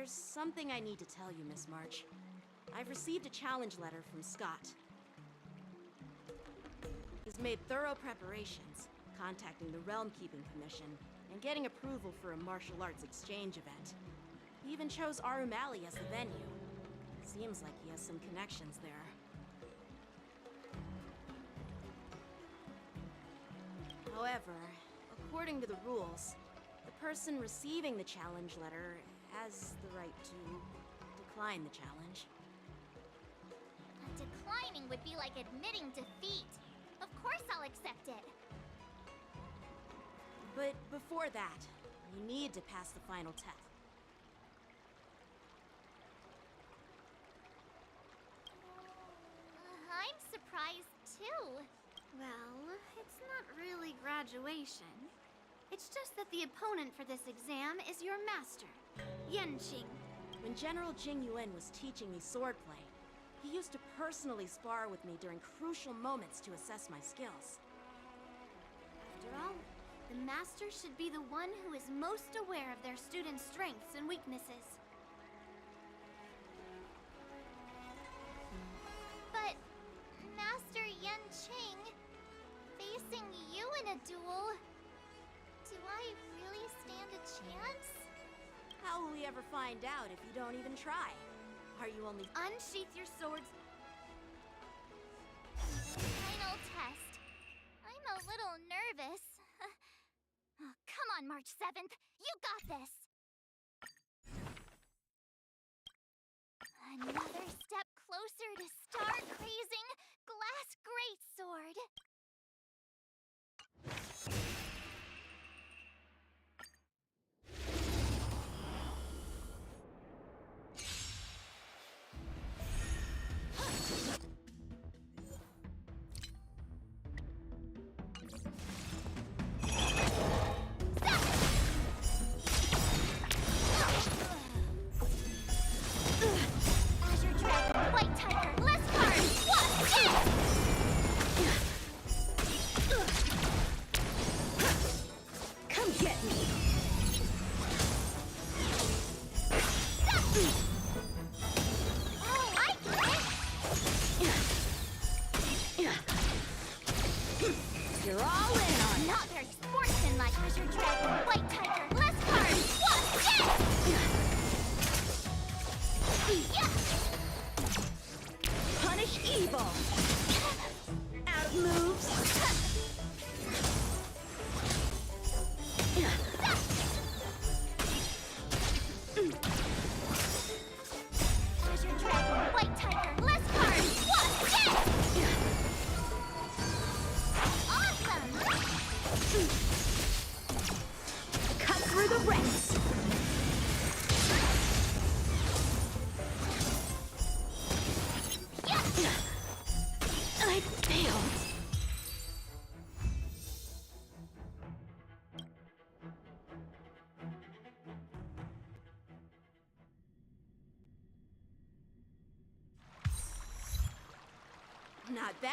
There's something I need to tell you, Miss March. I've received a challenge letter from Scott. He's made thorough preparations, contacting the Realm Keeping Commission, and getting approval for a martial arts exchange event. He even chose Arumali as the venue. Seems like he has some connections there. However, according to the rules, the person receiving the challenge letter has the right to decline the challenge. Declining would be like admitting defeat. Of course I'll accept it. But before that, you need to pass the final test. I'm surprised too. Well, it's not really graduation. It's just that the opponent for this exam is your master, Yanqing. When General Jing Yuan was teaching me swordplay, he used to personally spar with me during crucial moments to assess my skills. After all, the master should be the one who is most aware of their students' strengths and weaknesses. But, Master Yanqing, facing you in a duel, do I really stand a chance? How will we ever find out if you don't even try? Are you only— Unsheath your swords. Final test. I'm a little nervous. Oh, come on, March 7th. You got this. Another step closer to star-crazing Glass Greatsword. You're all in on it. Not very sportsmanlike, Azure Dragon, White Tiger, less cards, what? Yes! Punish evil. Out of moves. Azure Dragon, White Tiger, less cards, what? Awesome! Cut through the ranks. I failed. Not bad.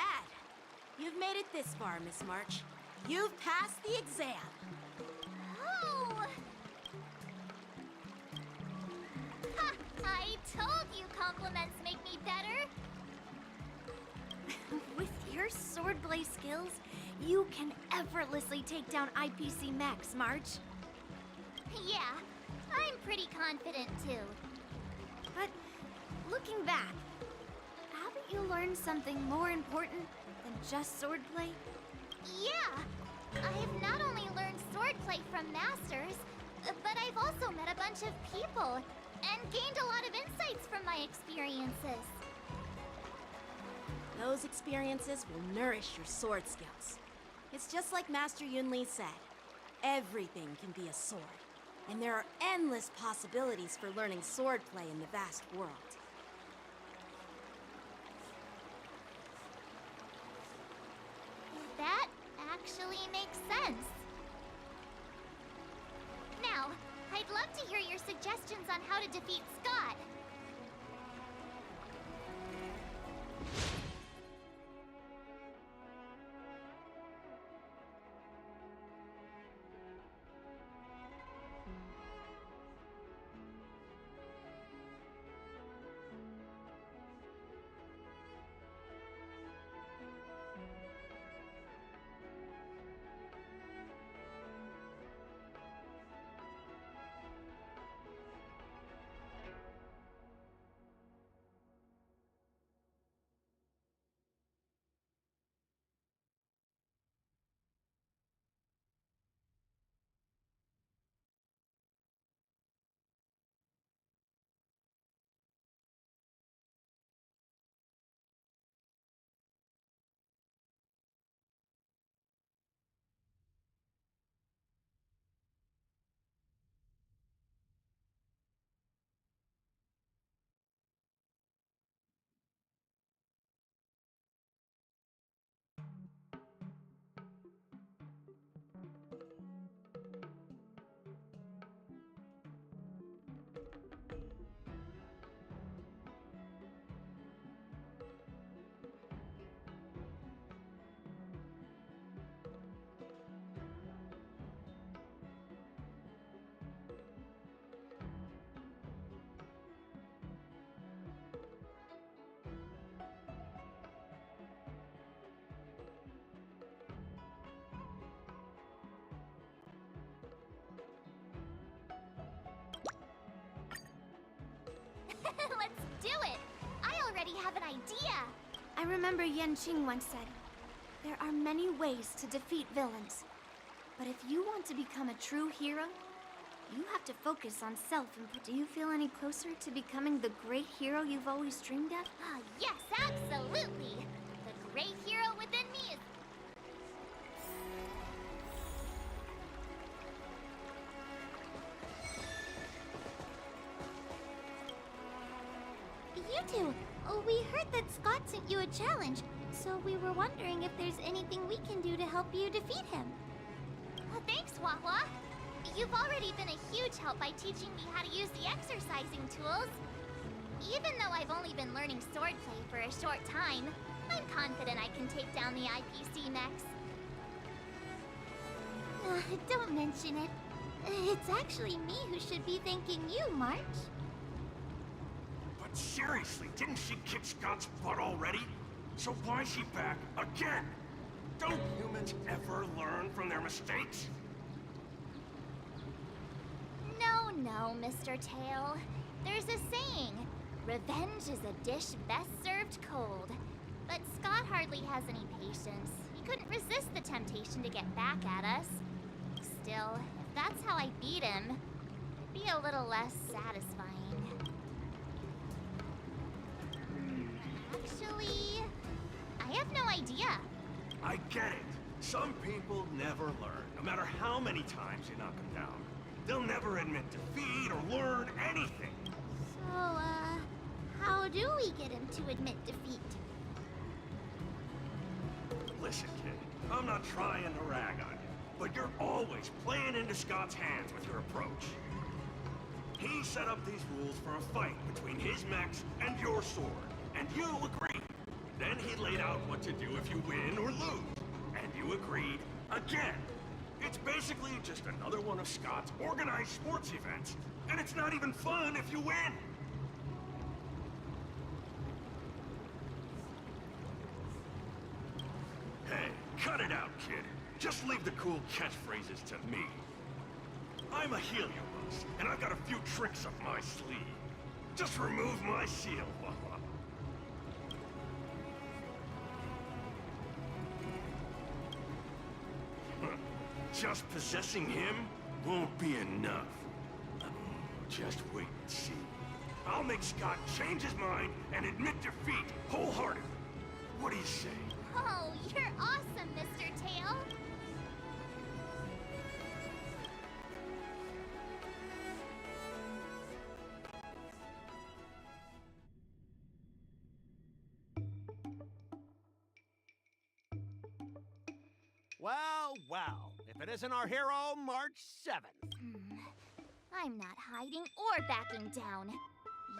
You've made it this far, Miss March. You've passed the exam. Oh! Ha! I told you compliments make me better. With your swordplay skills, you can effortlessly take down IPC Max, March. Yeah, I'm pretty confident too. But looking back, haven't you learned something more important than just swordplay? Yeah! I have not only learned swordplay from masters, but I've also met a bunch of people and gained a lot of insights from my experiences. Those experiences will nourish your sword skills. It's just like Master Yunli said. Everything can be a sword, and there are endless possibilities for learning swordplay in the vast world. That actually makes sense. Now, I'd love to hear your suggestions on how to defeat Scott. already have an idea. I remember Yanqing once said, there are many ways to defeat villains. But if you want to become a true hero, you have to focus on self and do you feel any closer to becoming the great hero you've always dreamed of? Ah, yes, absolutely. The great hero within me is... You two, we heard that Scott sent you a challenge, so we were wondering if there's anything we can do to help you defeat him. Thanks, Wawa. You've already been a huge help by teaching me how to use the exercising tools. Even though I've only been learning swordplay for a short time, I'm confident I can take down the IPC mechs. Don't mention it. It's actually me who should be thanking you, March. But seriously, didn't she kick Scott's butt already? So why is she back again? Don't humans ever learn from their mistakes? No, Mr. Tail. There's a saying, revenge is a dish best served cold. But Scott hardly has any patience. He couldn't resist the temptation to get back at us. Still, if that's how I beat him, it'd be a little less satisfying. Actually, I have no idea. I get it. Some people never learn, no matter how many times you knock them down. They'll never admit defeat or learn anything. So, how do we get him to admit defeat? Listen, kid, I'm not trying to rag on you, but you're always playing into Scott's hands with your approach. He set up these rules for a fight between his mechs and your sword, and you agreed. Then he laid out what to do if you win or lose, and you agreed again. It's basically just another one of Scott's organized sports events, and it's not even fun if you win. Hey, cut it out, kid. Just leave the cool catchphrases to me. I'm a Heliobus, and I've got a few tricks up my sleeve. Just remove my seal, Wawa. Just possessing him won't be enough. Just wait and see. I'll make Scott change his mind and admit defeat wholeheartedly. What do you say? Oh, you're awesome, Mr. Tail. Well, if it isn't our hero, March 7th. I'm not hiding or backing down.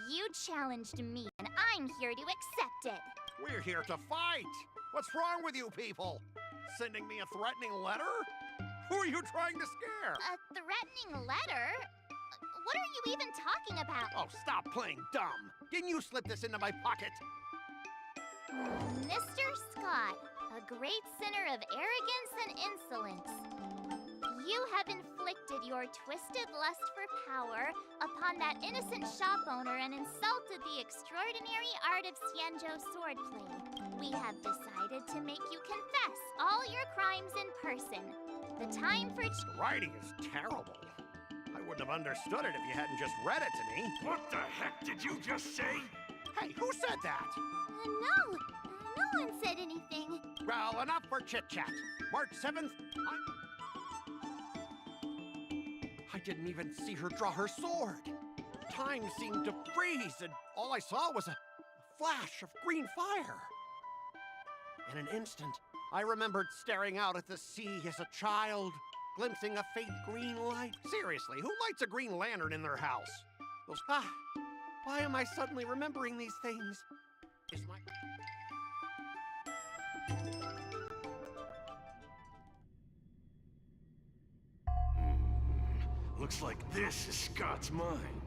You challenged me, and I'm here to accept it. We're here to fight. What's wrong with you people? Sending me a threatening letter? Who are you trying to scare? A threatening letter? What are you even talking about? Oh, stop playing dumb. Didn't you slip this into my pocket? Mr. Scott, a great sinner of arrogance and insolence. You have inflicted your twisted lust for power upon that innocent shop owner and insulted the extraordinary art of Xianzhou swordplay. We have decided to make you confess all your crimes in person. The time for... The writing is terrible. I wouldn't have understood it if you hadn't just read it to me. What the heck did you just say? Hey, who said that? No one said anything. Well, enough for chit-chat. March 7th, I didn't even see her draw her sword. Time seemed to freeze, and all I saw was a flash of green fire. In an instant, I remembered staring out at the sea as a child, glimpsing a faint green light. Seriously, who lights a green lantern in their house? Why am I suddenly remembering these things? Is my... Looks like this is Scott's mind.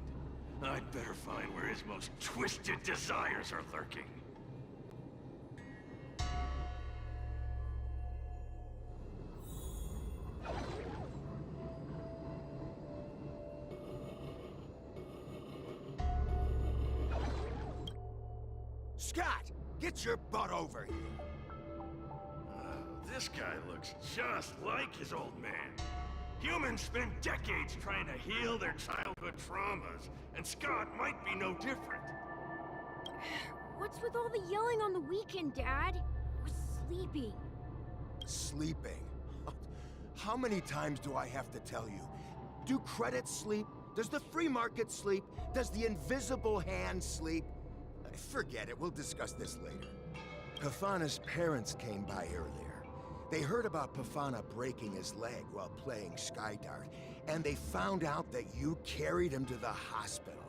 I'd better find where his most twisted desires are lurking. Scott, get your butt over here. This guy looks just like his old man. Humans spend decades trying to heal their childhood traumas, and Scott might be no different. What's with all the yelling on the weekend, Dad? We're sleeping. Sleeping? How many times do I have to tell you? Do credits sleep? Does the free market sleep? Does the invisible hand sleep? Forget it, we'll discuss this later. Pafana's parents came by earlier. They heard about Pafana breaking his leg while playing Skydart, and they found out that you carried him to the hospital.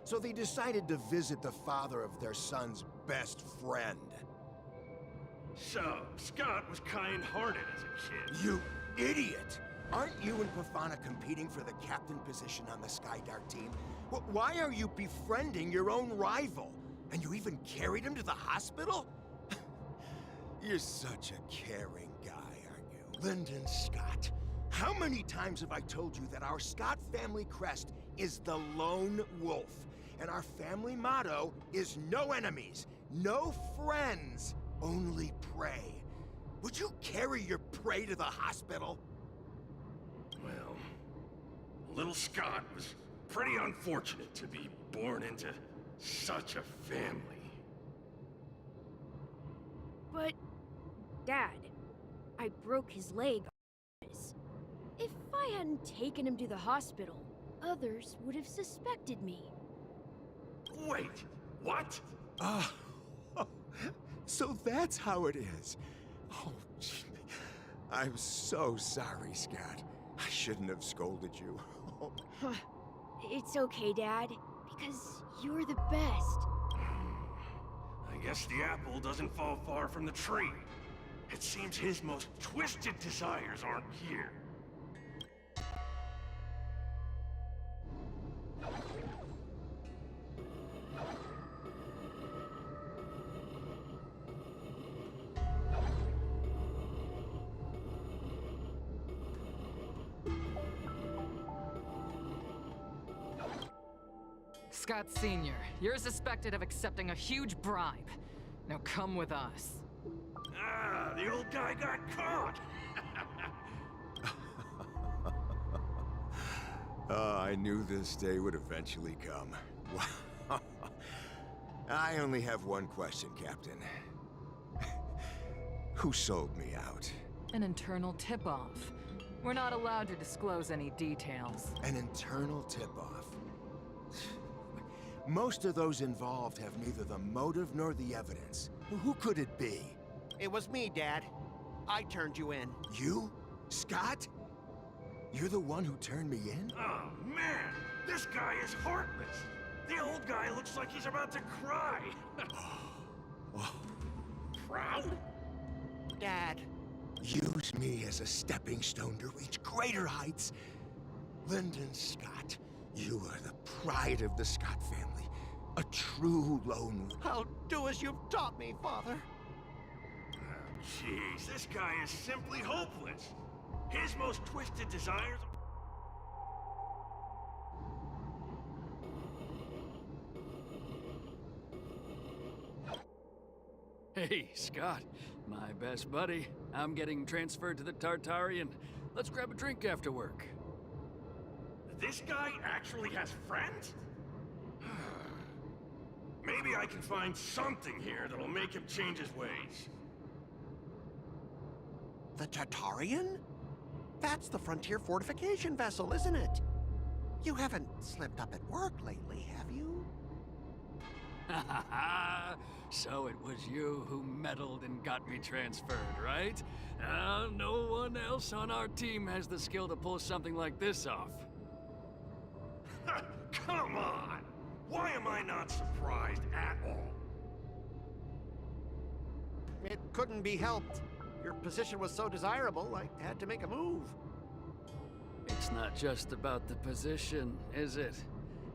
So they decided to visit the father of their son's best friend. So, Scott was kind-hearted as a kid. You idiot! Aren't you and Pafana competing for the captain position on the Skydart team? Why are you befriending your own rival? And you even carried him to the hospital? You're such a caring guy, aren't you? Lyndon Scott. How many times have I told you that our Scott family crest is the Lone Wolf? And our family motto is no enemies, no friends, only prey. Would you carry your prey to the hospital? Well, little Scott was pretty unfortunate to be born into such a family. But, Dad, I broke his leg. If I hadn't taken him to the hospital, others would have suspected me. Wait, what? Ah, so that's how it is. Oh, gee. I'm so sorry, Scott. I shouldn't have scolded you. It's okay, Dad, because you're the best. I guess the apple doesn't fall far from the tree. It seems his most twisted desires aren't here. Scott Sr., you're suspected of accepting a huge bribe. Now come with us. Ah, the old guy got caught! I knew this day would eventually come. Wow. I only have one question, Captain. Who sold me out? An internal tip-off. We're not allowed to disclose any details. An internal tip-off. Most of those involved have neither the motive nor the evidence. Who could it be? It was me, Dad. I turned you in. You? Scott? You're the one who turned me in? Oh, man! This guy is heartless! The old guy looks like he's about to cry! Proud? Dad. Use me as a stepping stone to reach greater heights. Lyndon Scott, you are the pride of the Scott family. A true lone wolf. I'll do as you've taught me, Father. Jeez, this guy is simply hopeless. His most twisted desires... Hey, Scott. My best buddy. I'm getting transferred to the Tartarian. Let's grab a drink after work. This guy actually has friends? Maybe I can find something here that'll make him change his ways. The Tartarian? That's the frontier fortification vessel, isn't it? You haven't slipped up at work lately, have you? Ha ha ha! So it was you who meddled and got me transferred, right? No one else on our team has the skill to pull something like this off. Come on! Why am I not surprised at all? It couldn't be helped. Your position was so desirable, I had to make a move. It's not just about the position, is it?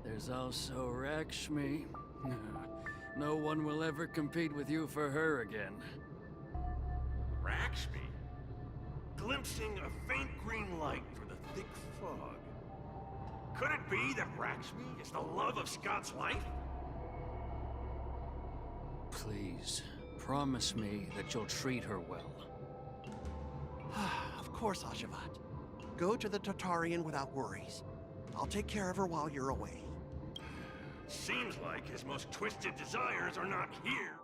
There's also Rakshmi. No one will ever compete with you for her again. Rakshmi? Glimpsing a faint green light through the thick fog. Could it be that Rakshmi is the love of Scott's life? Please, promise me that you'll treat her well. Of course, Ashavat. Go to the Tartarian without worries. I'll take care of her while you're away. Seems like his most twisted desires are not here.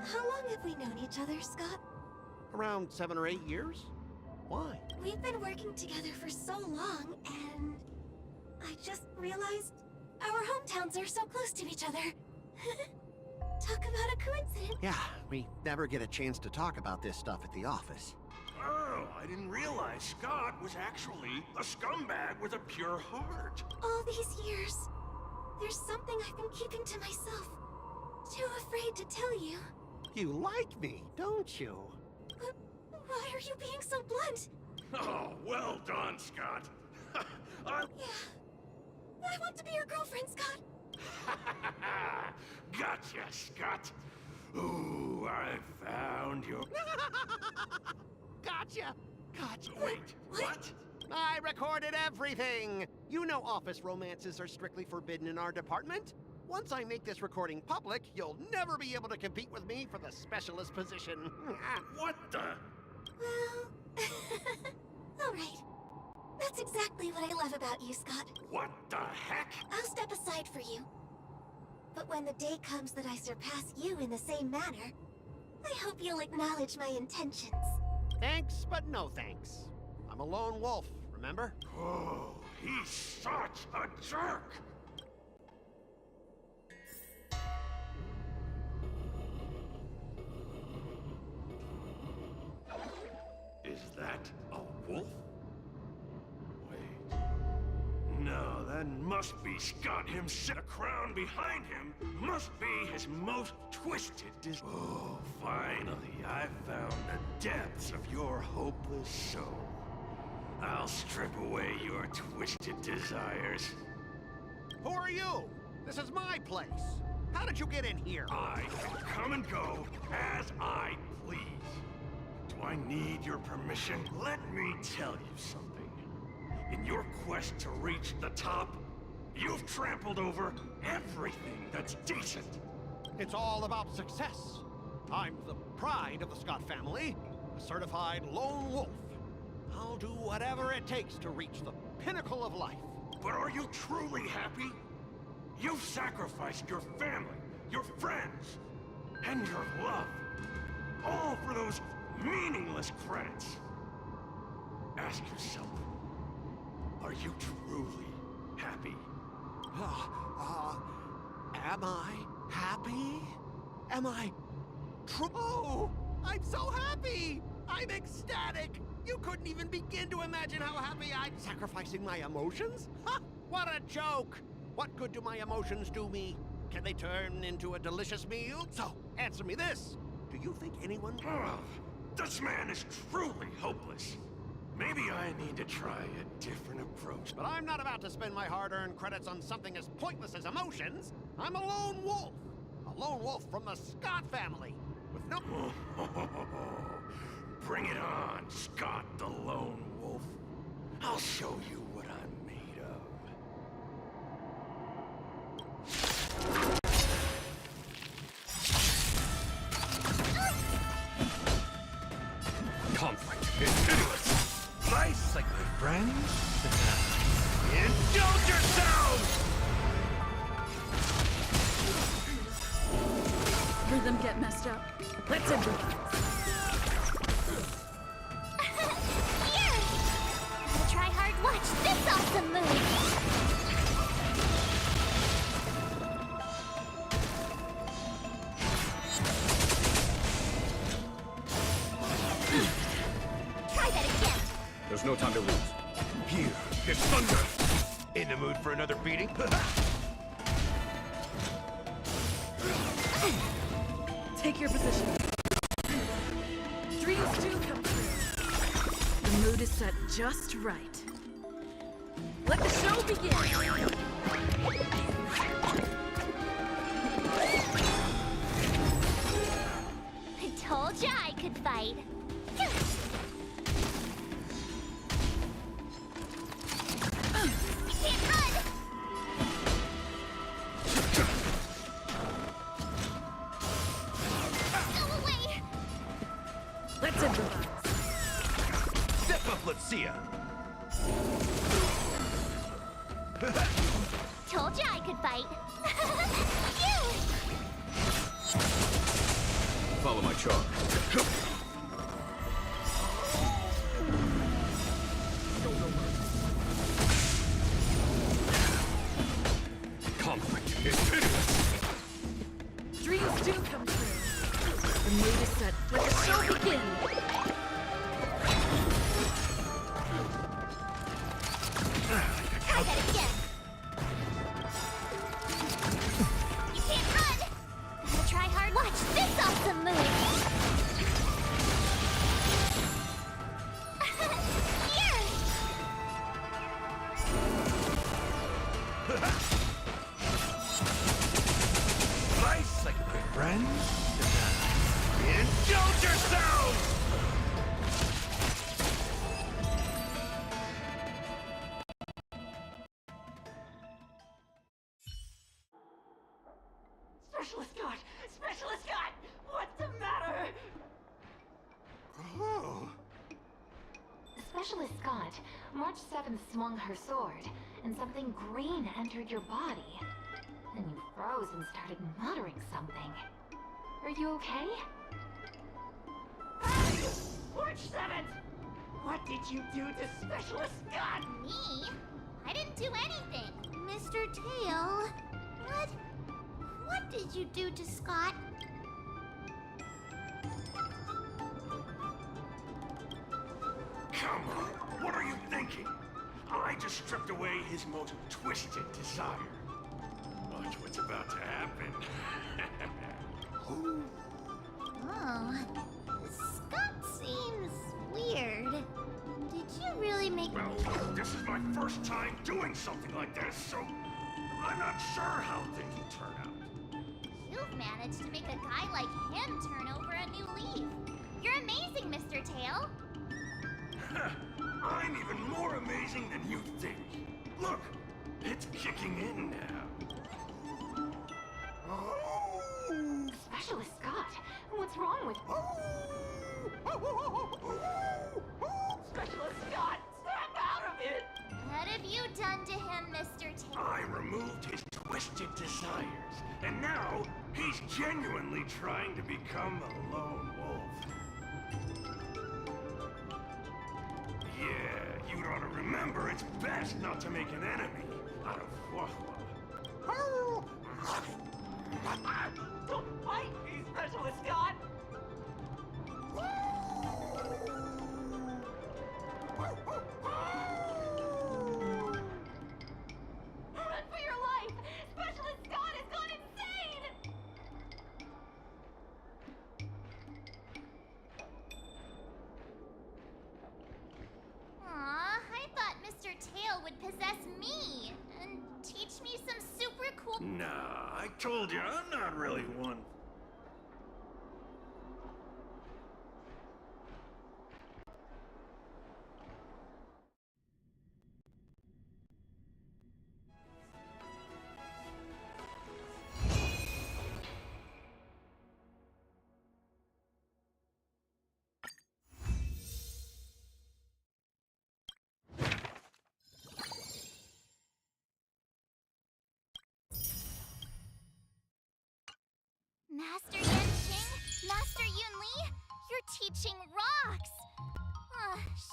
How long have we known each other, Scott? Around 7 or 8 years? Why? We've been working together for so long, and I just realized our hometowns are so close to each other. Talk about a coincidence. Yeah, we never get a chance to talk about this stuff at the office. Oh, I didn't realize Scott was actually a scumbag with a pure heart. All these years, there's something I've been keeping to myself. Too afraid to tell you. You like me, don't you? Why are you being so blunt? Oh, well done, Scott. Yeah. I want to be your girlfriend, Scott. Gotcha, Scott. Ooh, I found you. Gotcha! Gotcha! Wait, what? I recorded everything! You know office romances are strictly forbidden in our department. Once I make this recording public, you'll never be able to compete with me for the specialist position. What the? Well, all right. That's exactly what I love about you, Scott. What the heck? I'll step aside for you. But when the day comes that I surpass you in the same manner, I hope you'll acknowledge my intentions. Thanks, but no thanks. I'm a lone wolf, remember? Oh, he's such a jerk. Is that a wolf? Wait. No, that must be Scott himself. The crown behind him must be his most twisted Oh, finally, I found the depths of your hopeless soul. I'll strip away your twisted desires. Who are you? This is my place. How did you get in here? I can come and go as I please. Do I need your permission? Let me tell you something. In your quest to reach the top, you've trampled over everything that's decent. It's all about success. I'm the pride of the Scott family, a certified lone wolf. I'll do whatever it takes to reach the pinnacle of life. But are you truly happy? You've sacrificed your family, your friends, and your love. All for those meaningless credits. Ask yourself, are you truly happy? Am I happy? Am I Oh, I'm so happy! I'm ecstatic! You couldn't even begin to imagine how happy I'm sacrificing my emotions? Ha! What a joke! What good do my emotions do me? Can they turn into a delicious meal? So, answer me this. Do you think anyone... Oh, this man is truly hopeless. Maybe I need to try a different approach. But I'm not about to spend my hard-earned credits on something as pointless as emotions. I'm a lone wolf. A lone wolf from the Scott family. With no... Bring it on, Scott the Lone Wolf. I'll show you what I'm made of. Conflict is pitiless. Nice, like my friends. Indulge yourselves! Rhythm get messed up. Let's improvise. Here! I'll try hard. Watch this awesome move! Try that again! There's no time to lose. Here is thunder! In the mood for another beating? Take your position. Dreams do come true. The mood is set just right. Let the show begin! I told ya I could fight. Let's see ya. Told you I could fight. You! Follow my charge. Conflict is pitiless. Dreams do come true. The mood is set. Let the show begin. Try that again. You can't run. Gotta try hard. Watch this awesome move. Here. Bicycle, friends. Indulge yourselves! Specialist God! Specialist God! What's the matter? Oh. Specialist Scott, March 7th swung her sword, and something green entered your body. Then you froze and started muttering something. Are you okay? March 7th! What did you do to Specialist God? Me? I didn't do anything. Mr. Tail, what did you do to Scott? Come on, what are you thinking? I just stripped away his most twisted desire. Watch what's about to happen. Oh, Scott seems weird. Did you really make... Well, this is my first time doing something like this, so I'm not sure how things will turn out. You've managed to make a guy like him turn over a new leaf. You're amazing, Mr. Tail. I'm even more amazing than you think. Look, it's kicking in now. Oh. Specialist Scott, what's wrong with you? Specialist God, snap out of it! What have you done to him, Mr. Tail? I removed his twisted desires, and now he's genuinely trying to become a lone wolf. Yeah, you'd ought to remember it's best not to make an enemy out of Wahwa. Don't fight me, Specialist God! Run for your life! Specialist God has gone insane! Aw, I thought Mr. Tail would possess me and teach me some super cool... Nah, I told you, I'm not really one. Master Yanqing? Master Yunli? Your teaching rocks!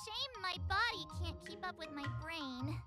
Shame my body can't keep up with my brain.